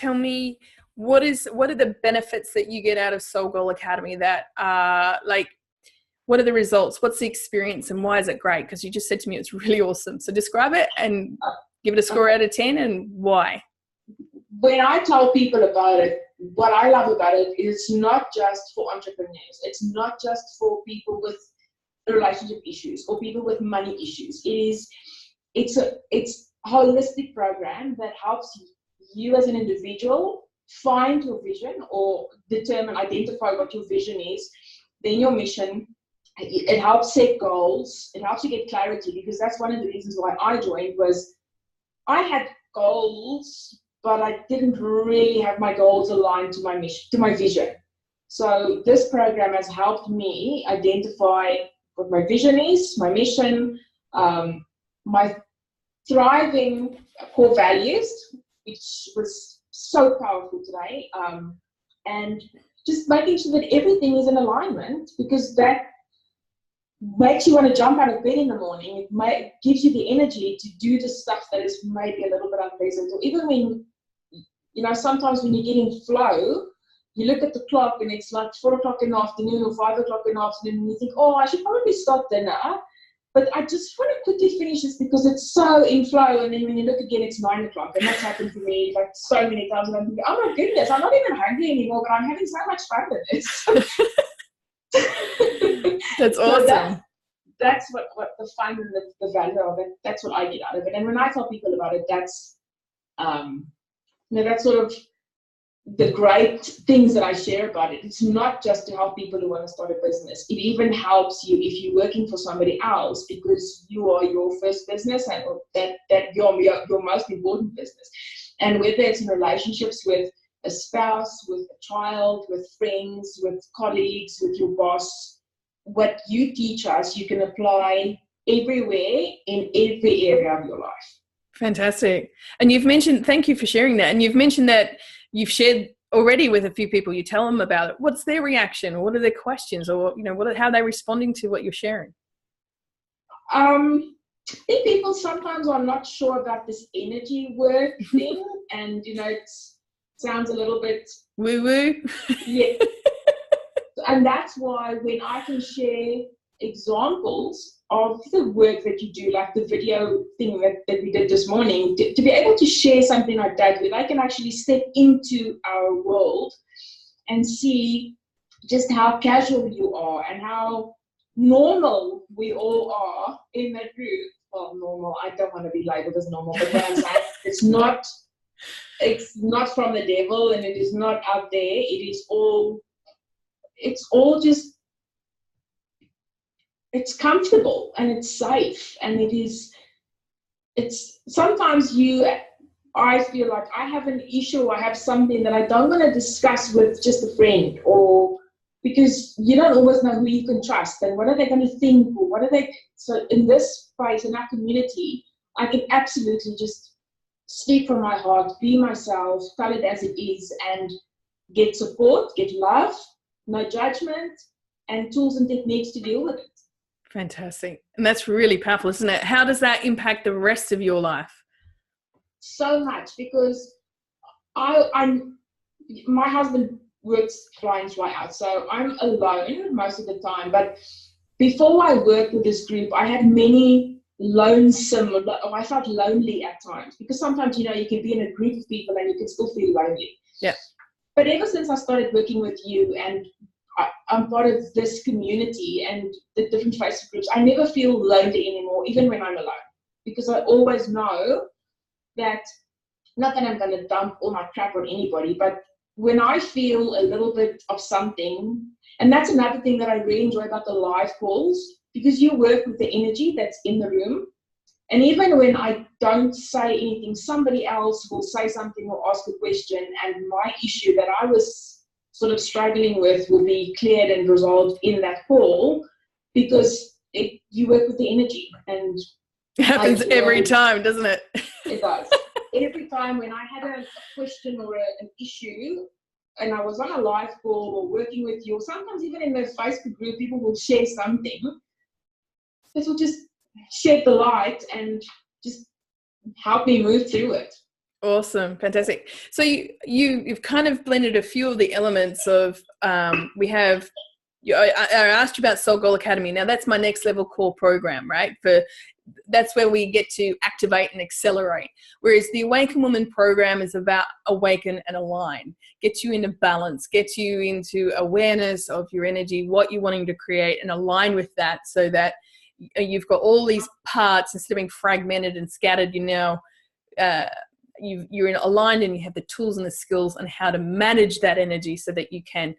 tell me what are the benefits that you get out of Soul Goal Academy that like, what are the results? What's the experience and why is it great? Because you just said to me it's really awesome. So describe it and give it a score out of 10 and why. When I tell people about it, what I love about it is it's not just for entrepreneurs. It's not just for people with relationship issues or people with money issues. It's a holistic program that helps you as an individual find your vision or identify what your vision is, then your mission. It helps set goals. It helps you get clarity, because that's one of the reasons why I joined. Was I had goals, but I didn't really have my goals aligned to my mission, to my vision. So this program has helped me identify what my vision is, my mission, my thriving core values, which was so powerful today, and just making sure that everything is in alignment, because that makes you want to jump out of bed in the morning. It gives you the energy to do the stuff that is maybe a little bit unpleasant, or even when, sometimes when you get in flow, you look at the clock and it's like 4 o'clock in the afternoon or 5 o'clock in the afternoon, and you think, oh, I should probably start dinner, but I just want to quickly finish this because it's so in flow. And then when you look again, it's 9 o'clock, and that's happened to me like so many times. And I'm thinking, oh my goodness, I'm not even hungry anymore, but I'm having so much fun with this. That's awesome. So that's what the fun and the value of it. That's what I get out of it. And when I tell people about it, that's that's sort of the great things that I share about it. It's not just to help people who want to start a business. It even helps you if you're working for somebody else, because you are your first business, and that your most important business. And whether it's in relationships with a spouse, with a child, with friends, with colleagues, with your boss, what you teach us, you can apply everywhere in every area of your life. Fantastic. And you've mentioned, thank you for sharing that. And you've mentioned that you've shared already with a few people. You tell them about it. What's their reaction? What are their questions? Or, how are they responding to what you're sharing? I think people sometimes are not sure about this energy work thing. And, it sounds a little bit woo-woo. Yeah. And that's why when I can share examples of the work that you do, like the video thing that we did this morning, to be able to share something like that, where I can actually step into our world and see just how casual you are and how normal we all are in that group. Well, normal, I don't want to be labeled as normal, but what I'm saying, it's not from the devil, and it is not out there. It's all just, it's comfortable and it's safe, and it's sometimes I feel like I have an issue or I have something that I don't want to discuss with just a friend, or because you don't always know who you can trust and what are they going to think, or so in this space, in our community, I can absolutely just speak from my heart, be myself, tell it as it is, and get support, get love, no judgment, and tools and techniques to deal with it. Fantastic. And that's really powerful, isn't it? How does that impact the rest of your life? So much, because my husband works fly in, fly out, so I'm alone most of the time. But before I worked with this group, I had many I felt lonely at times, because sometimes, you can be in a group of people and you can still feel lonely. Yeah. But ever since I started working with you, and I'm part of this community and the different Facebook groups, I never feel lonely anymore, even when I'm alone, because I always know that, not that I'm going to dump all my crap on anybody, but when I feel a little bit of something, and that's another thing that I really enjoy about the live calls, because you work with the energy that's in the room. And even when I don't say anything, somebody else will say something or ask a question, and my issue that I was sort of struggling with will be cleared and resolved in that call, because you work with the energy. And it happens every time, doesn't it? It does. Every time when I had a question or an issue, and I was on a live call or working with you, or sometimes even in the Facebook group, people will share something. This will just shed the light and just help me move through it. Awesome. Fantastic. So you've kind of blended a few of the elements of, we have, I asked you about Soul Goal Academy. Now that's my next level core program, right? That's where we get to activate and accelerate. Whereas the Awaken Woman program is about awaken and align, get you into balance, get you into awareness of your energy, what you're wanting to create, and align with that so that you've got all these parts instead of being fragmented and scattered. You're aligned and you have the tools and the skills on how to manage that energy so that you can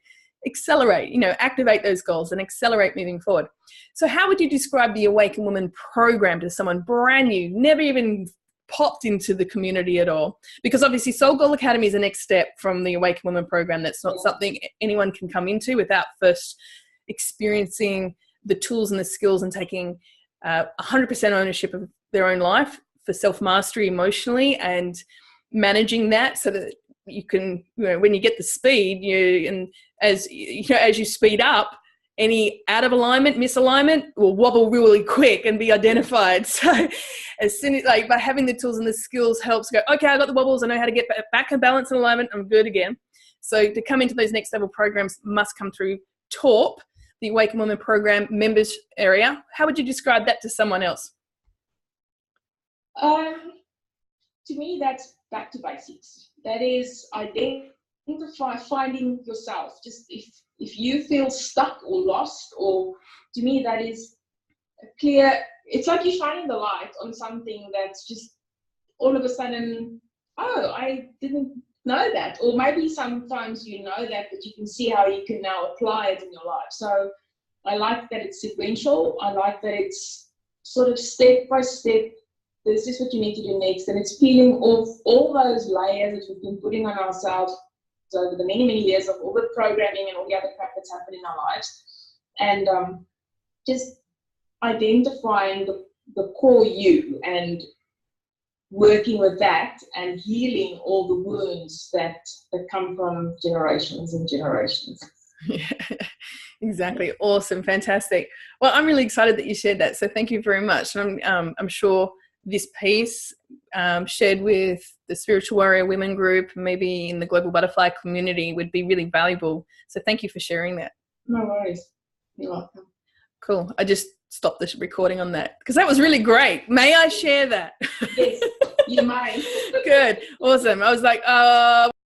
accelerate, activate those goals and accelerate moving forward. So how would you describe the Awaken Woman program to someone brand new, never even popped into the community at all? Because obviously Soul Goal Academy is the next step from the Awaken Woman program. That's not something anyone can come into without first experiencing the tools and the skills and taking 100% ownership of their own life for self-mastery emotionally and managing that so that you can, when you get the speed, as you speed up, any out of alignment, misalignment will wobble really quick and be identified. So as soon as, by having the tools and the skills helps go, okay, I got the wobbles, I know how to get back in balance and alignment, I'm good again. So to come into those next level programs must come through TAWP, the Awaken Woman program members area. How would you describe that to someone else? To me, that's back to basics. That is finding yourself. Just if you feel stuck or lost, or to me, that is a clear, it's like you're shining the light on something that's just all of a sudden, oh, I didn't know that. Or maybe sometimes you know that, but you can see how you can now apply it in your life. So I like that it's sequential. I like that it's sort of step by step. This is what you need to do next. And it's peeling off all those layers that we've been putting on ourselves over the many, many years of all the programming and all the other crap that's happened in our lives. And just identifying the core you and working with that and healing all the wounds that come from generations and generations. Yeah, exactly. Awesome. Fantastic. Well, I'm really excited that you shared that. So thank you very much. And I'm sure this piece shared with the Spiritual Warrior Women group, maybe in the Global Butterfly community, would be really valuable. So thank you for sharing that. No worries. You're welcome. Cool. I just stopped the recording on that because that was really great. May I share that? Yes, you may. Good. Awesome. I was like,